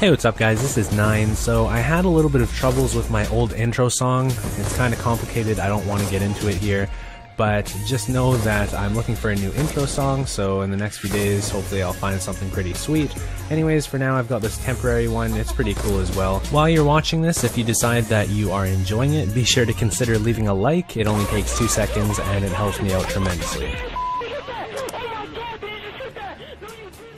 Hey, what's up guys, this is 9. So I had a little bit of troubles with my old intro song. It's kind of complicated, I don't want to get into it here, but just know that I'm looking for a new intro song, so in the next few days hopefully I'll find something pretty sweet. Anyways, for now I've got this temporary one, it's pretty cool as well. While you're watching this, if you decide that you are enjoying it, be sure to consider leaving a like. It only takes 2 seconds and it helps me out tremendously.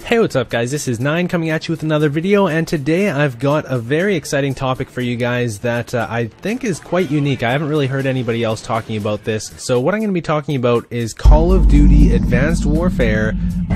Hey, what's up guys, this is 9 coming at you with another video, and today I've got a very exciting topic for you guys that I think is quite unique. I haven't really heard anybody else talking about this. So what I'm going to be talking about is Call of Duty Advanced Warfare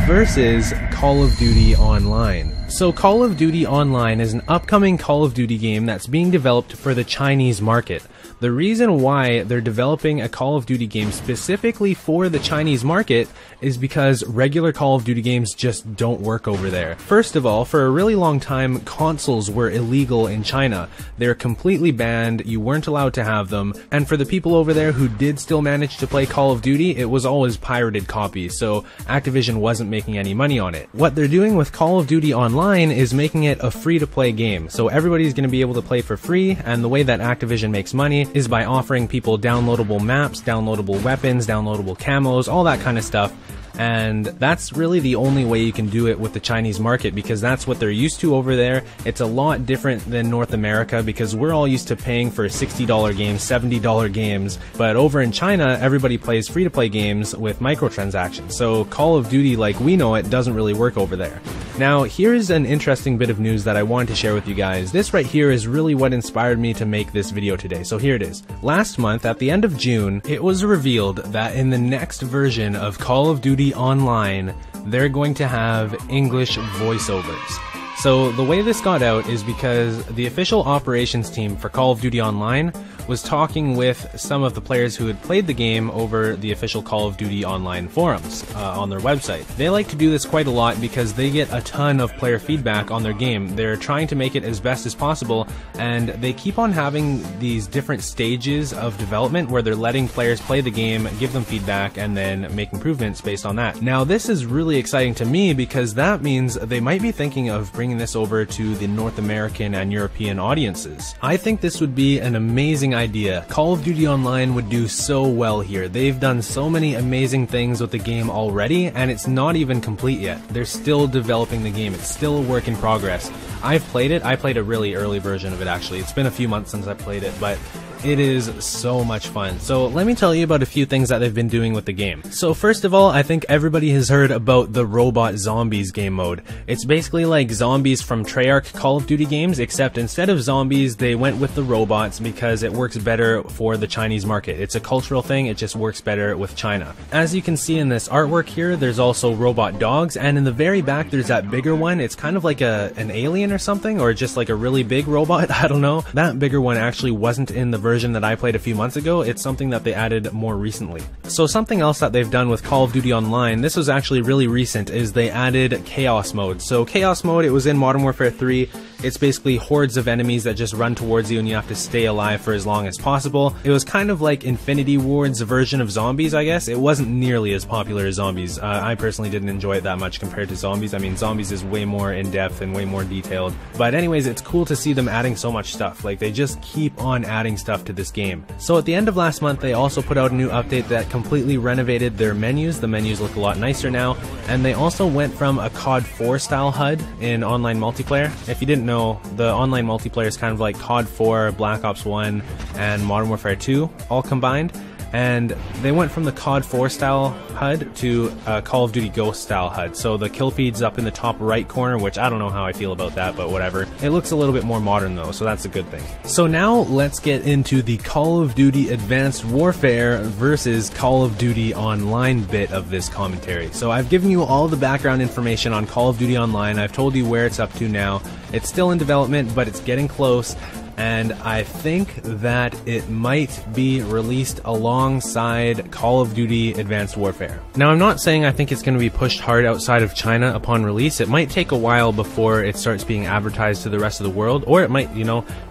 versus Call of Duty Online. So Call of Duty Online is an upcoming Call of Duty game that's being developed for the Chinese market. The reason why they're developing a Call of Duty game specifically for the Chinese market is because regular Call of Duty games just don't work over there. First of all, for a really long time, consoles were illegal in China. They're completely banned, you weren't allowed to have them, and for the people over there who did still manage to play Call of Duty, it was always pirated copies, so Activision wasn't making any money on it. What they're doing with Call of Duty Online is making it a free-to-play game, so everybody's going to be able to play for free, and the way that Activision makes money is by offering people downloadable maps, downloadable weapons, downloadable camos, all that kind of stuff. And that's really the only way you can do it with the Chinese market, because that's what they're used to over there. It's a lot different than North America, because we're all used to paying for $60 games, $70 games, but over in China everybody plays free-to-play games with microtransactions. So Call of Duty like we know it doesn't really work over there. Now here's an interesting bit of news that I wanted to share with you guys. This right here is really what inspired me to make this video today, so here it is. Last month at the end of June, it was revealed that in the next version of Call of Duty Online, they're going to have English voiceovers. So the way this got out is because the official operations team for Call of Duty Online was talking with some of the players who had played the game over the official Call of Duty Online forums on their website. They like to do this quite a lot because they get a ton of player feedback on their game. They're trying to make it as best as possible, and they keep on having these different stages of development where they're letting players play the game, give them feedback, and then make improvements based on that. Now this is really exciting to me because that means they might be thinking of bringing this over to the North American and European audiences. I think this would be an amazing idea. Call of Duty Online would do so well here. They've done so many amazing things with the game already, and it's not even complete yet. They're still developing the game. It's still a work in progress. I've played it. I played a really early version of it actually. It's been a few months since I played it, but it is so much fun. So let me tell you about a few things that they've been doing with the game. So first of all, I think everybody has heard about the Robot Zombies game mode. It's basically like zombies from Treyarch Call of Duty games, except instead of zombies, they went with the robots because it works better for the Chinese market. It's a cultural thing, it just works better with China. As you can see in this artwork here, there's also robot dogs, and in the very back there's that bigger one. It's kind of like an alien or something, or just like a really big robot, I don't know. That bigger one actually wasn't in the version that I played a few months ago. It's something that they added more recently. So something else that they've done with Call of Duty Online, this was actually really recent, is they added Chaos Mode. So Chaos Mode, it was in Modern Warfare 3. It's basically hordes of enemies that just run towards you and you have to stay alive for as long as possible. It was kind of like Infinity Ward's version of zombies, I guess. It wasn't nearly as popular as zombies. I personally didn't enjoy it that much compared to zombies. I mean, zombies is way more in-depth and way more detailed. But anyways, it's cool to see them adding so much stuff. Like, they just keep on adding stuff to this game. So at the end of last month, they also put out a new update that completely renovated their menus. The menus look a lot nicer now. And they also went from a COD 4 style HUD in online multiplayer. If you didn't know, the online multiplayer is kind of like COD 4, Black Ops 1, and Modern Warfare 2 all combined. And they went from the COD 4 style HUD to Call of Duty Ghost style HUD. So the kill feed's up in the top right corner, which I don't know how I feel about that, but whatever. It looks a little bit more modern though, so that's a good thing. So now let's get into the Call of Duty Advanced Warfare versus Call of Duty Online bit of this commentary. So I've given you all the background information on Call of Duty Online. I've told you where it's up to now. It's still in development, but it's getting close. and I think that it might be released alongside Call of Duty Advanced Warfare. Now, I'm not saying I think it's going to be pushed hard outside of China upon release. It might take a while before it starts being advertised to the rest of the world, or it might,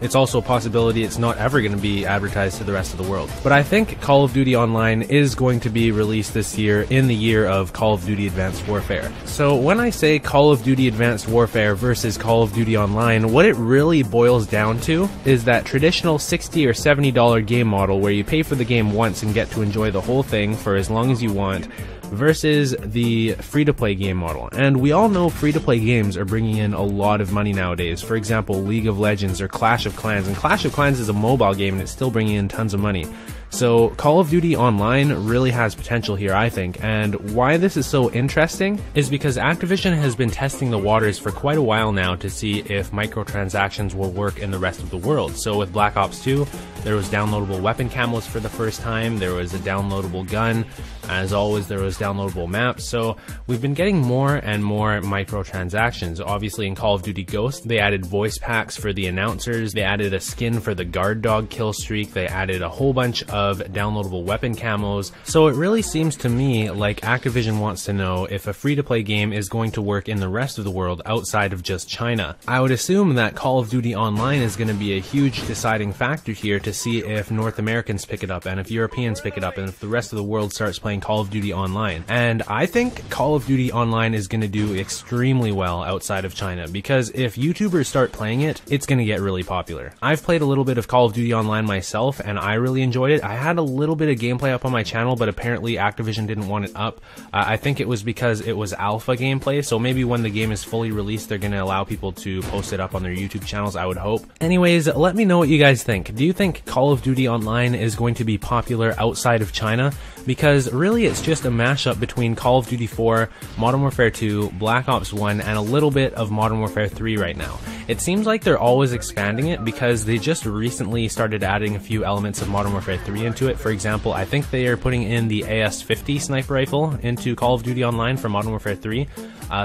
it's also a possibility it's not ever going to be advertised to the rest of the world. But I think Call of Duty Online is going to be released this year, in the year of Call of Duty Advanced Warfare. So when I say Call of Duty Advanced Warfare versus Call of Duty Online, what it really boils down to is that traditional $60 or $70 game model where you pay for the game once and get to enjoy the whole thing for as long as you want, versus the free-to-play game model. And we all know free-to-play games are bringing in a lot of money nowadays. For example, League of Legends or Clash of Clans. And Clash of Clans is a mobile game and it's still bringing in tons of money. So Call of Duty Online really has potential here, I think, and why this is so interesting is because Activision has been testing the waters for quite a while now to see if microtransactions will work in the rest of the world. So with Black Ops 2, there was downloadable weapon camos for the first time, there was a downloadable gun, as always there was downloadable maps, so we've been getting more and more microtransactions. Obviously in Call of Duty Ghost, they added voice packs for the announcers, they added a skin for the guard dog kill streak, they added a whole bunch of downloadable weapon camos. So it really seems to me like Activision wants to know if a free-to-play game is going to work in the rest of the world outside of just China. I would assume that Call of Duty Online is going to be a huge deciding factor here to see if North Americans pick it up and if Europeans pick it up and if the rest of the world starts playing Call of Duty Online. And I think Call of Duty Online is going to do extremely well outside of China, because if YouTubers start playing it, it's going to get really popular. I've played a little bit of Call of Duty Online myself and I really enjoyed it. I had a little bit of gameplay up on my channel, but apparently Activision didn't want it up. I think it was because it was alpha gameplay, so maybe when the game is fully released they're going to allow people to post it up on their YouTube channels, I would hope. Anyways, let me know what you guys think. Do you think Call of Duty Online is going to be popular outside of China? Because really it's just a mashup between Call of Duty 4, Modern Warfare 2, Black Ops 1, and a little bit of Modern Warfare 3 right now. It seems like they're always expanding it because they just recently started adding a few elements of Modern Warfare 3 into it. For example, I think they are putting in the AS-50 sniper rifle into Call of Duty Online for Modern Warfare 3.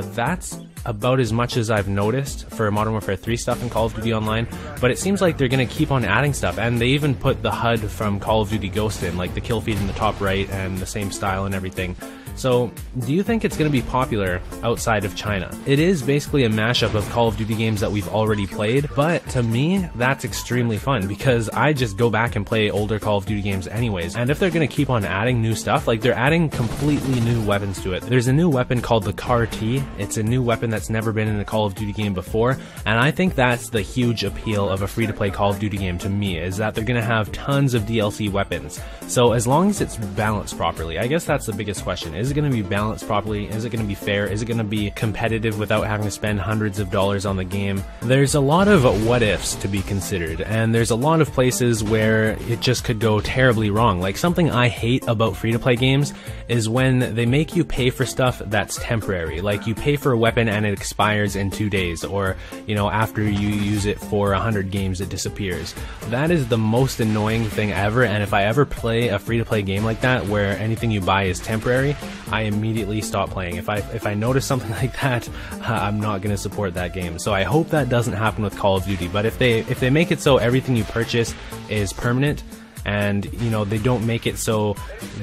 That's about as much as I've noticed for Modern Warfare 3 stuff in Call of Duty Online, but it seems like they're going to keep on adding stuff, and they even put the HUD from Call of Duty Ghost in, like the kill feed in the top right and the same style and everything. So, do you think it's going to be popular outside of China? It is basically a mashup of Call of Duty games that we've already played, but to me, that's extremely fun because I just go back and play older Call of Duty games anyways. And if they're going to keep on adding new stuff, like they're adding completely new weapons to it. There's a new weapon called the CAR-T. It's a new weapon that's never been in a Call of Duty game before, and I think that's the huge appeal of a free-to-play Call of Duty game to me, is that they're going to have tons of DLC weapons. So as long as it's balanced properly, I guess that's the biggest question. Is it going to be balanced properly? Is it going to be fair? Is it going to be competitive without having to spend hundreds of dollars on the game? There's a lot of what ifs to be considered, and there's a lot of places where it just could go terribly wrong. Like, something I hate about free-to-play games is when they make you pay for stuff that's temporary. Like, you pay for a weapon and it expires in 2 days, or, after you use it for 100 games it disappears. That is the most annoying thing ever, and if I ever play a free-to-play game like that where anything you buy is temporary, I immediately stop playing. If I notice something like that, I'm not going to support that game. So I hope that doesn't happen with Call of Duty. But if they make it so everything you purchase is permanent, and they don't make it so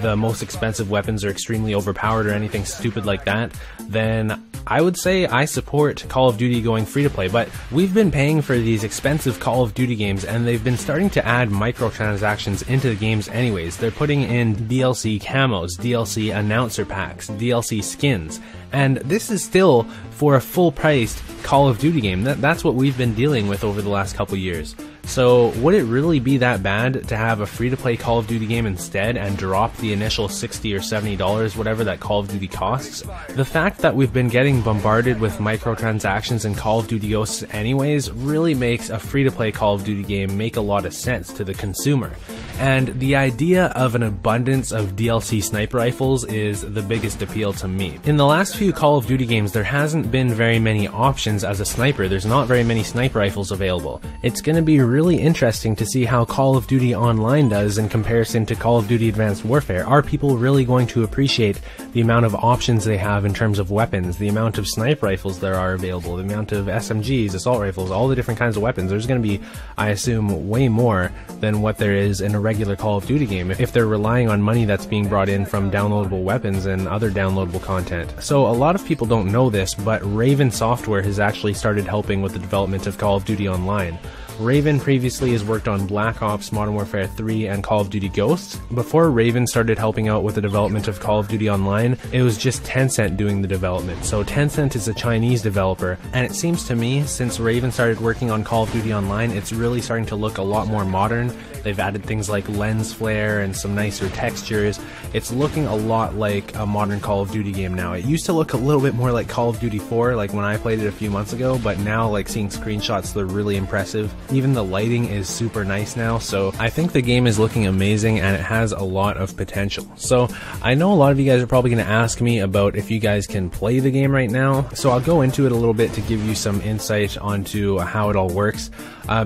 the most expensive weapons are extremely overpowered or anything stupid like that, then I would say I support Call of Duty going free to play. But we've been paying for these expensive Call of Duty games, and they've been starting to add microtransactions into the games anyways. They're putting in DLC camos, DLC announcer packs, DLC skins, and this is still for a full-priced Call of Duty game. That's what we've been dealing with over the last couple years. So would it really be that bad to have a free-to-play Call of Duty game instead and drop the initial $60 or $70, whatever that Call of Duty costs? The fact that we've been getting bombarded with microtransactions in Call of Duty Ghosts anyways really makes a free-to-play Call of Duty game make a lot of sense to the consumer. And the idea of an abundance of DLC sniper rifles is the biggest appeal to me. In the last few Call of Duty games, there hasn't been very many options as a sniper. There's not very many sniper rifles available. It's going to be really interesting to see how Call of Duty Online does in comparison to Call of Duty Advanced Warfare. Are people really going to appreciate the amount of options they have in terms of weapons, the amount of sniper rifles there are available, the amount of SMGs, assault rifles, all the different kinds of weapons? There's going to be, I assume, way more than what there is in a regular Call of Duty game if they're relying on money that's being brought in from downloadable weapons and other downloadable content. So a lot of people don't know this, but Raven Software has actually started helping with the development of Call of Duty Online. Raven previously has worked on Black Ops, Modern Warfare 3, and Call of Duty Ghosts. Before Raven started helping out with the development of Call of Duty Online, it was just Tencent doing the development. So Tencent is a Chinese developer, and it seems to me, since Raven started working on Call of Duty Online, it's really starting to look a lot more modern. They've added things like lens flare and some nicer textures. It's looking a lot like a modern Call of Duty game now. It used to look a little bit more like Call of Duty 4, like when I played it a few months ago, but now, like, seeing screenshots, they're really impressive. Even the lighting is super nice now, so I think the game is looking amazing and it has a lot of potential. So I know a lot of you guys are probably going to ask me about if you guys can play the game right now, so I'll go into it a little bit to give you some insight onto how it all works.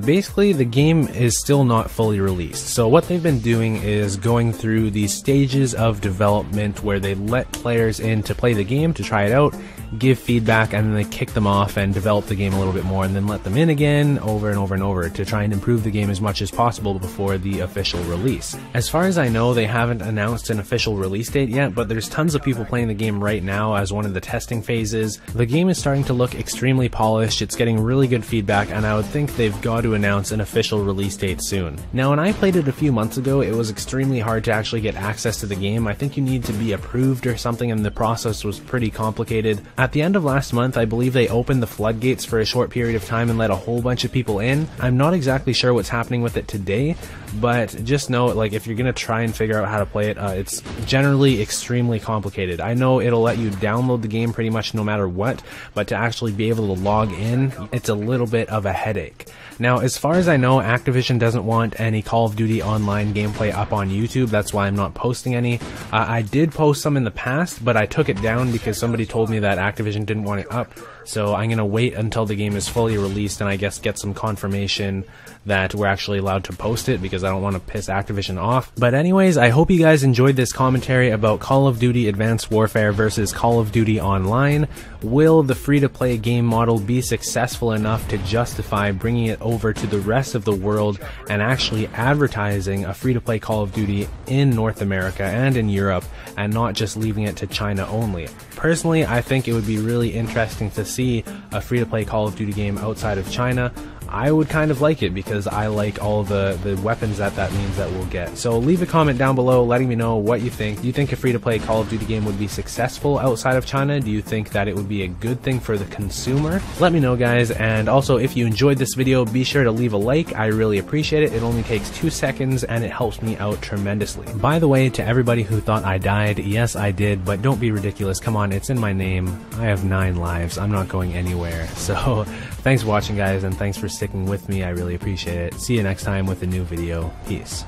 Basically, the game is still not fully released. So what they've been doing is going through these stages of development where they let players in to play the game, to try it out, give feedback, and then they kick them off and develop the game a little bit more, and then let them in again over and over and over to try and improve the game as much as possible before the official release. As far as I know, they haven't announced an official release date yet, but there's tons of people playing the game right now as one of the testing phases. The game is starting to look extremely polished, it's getting really good feedback, and I would think they've got to announce an official release date soon. Now, when I played it a few months ago, it was extremely hard to actually get access to the game. I think you need to be approved or something, and the process was pretty complicated. At the end of last month, I believe they opened the floodgates for a short period of time and let a whole bunch of people in. I'm not exactly sure what's happening with it today, but just know, like, if you're gonna try and figure out how to play it, it's generally extremely complicated. I know it'll let you download the game pretty much no matter what, but to actually be able to log in, it's a little bit of a headache. Now, as far as I know, Activision doesn't want any Call of Duty Online gameplay up on YouTube. That's why I'm not posting any. I did post some in the past, but I took it down because somebody told me that Activision didn't want it up. So I'm going to wait until the game is fully released and I guess get some confirmation that we're actually allowed to post it, because I don't want to piss Activision off. But anyways, I hope you guys enjoyed this commentary about Call of Duty Advanced Warfare versus Call of Duty Online. Will the free-to-play game model be successful enough to justify bringing it over to the rest of the world and actually advertising a free-to-play Call of Duty in North America and in Europe, and not just leaving it to China only? Personally, I think it would be really interesting to see a free-to-play Call of Duty game outside of China. I would kind of like it because I like all the weapons that means that we'll get. So leave a comment down below letting me know what you think. Do you think a free-to-play Call of Duty game would be successful outside of China? Do you think that it would be a good thing for the consumer? Let me know, guys. And also, if you enjoyed this video, be sure to leave a like. I really appreciate it. It only takes 2 seconds and it helps me out tremendously. By the way, to everybody who thought I died, yes, I did, but don't be ridiculous. Come on, it's in my name. I have 9 lives. I'm not going anywhere. So thanks for watching, guys, and thanks for sticking with me. I really appreciate it. See you next time with a new video. Peace.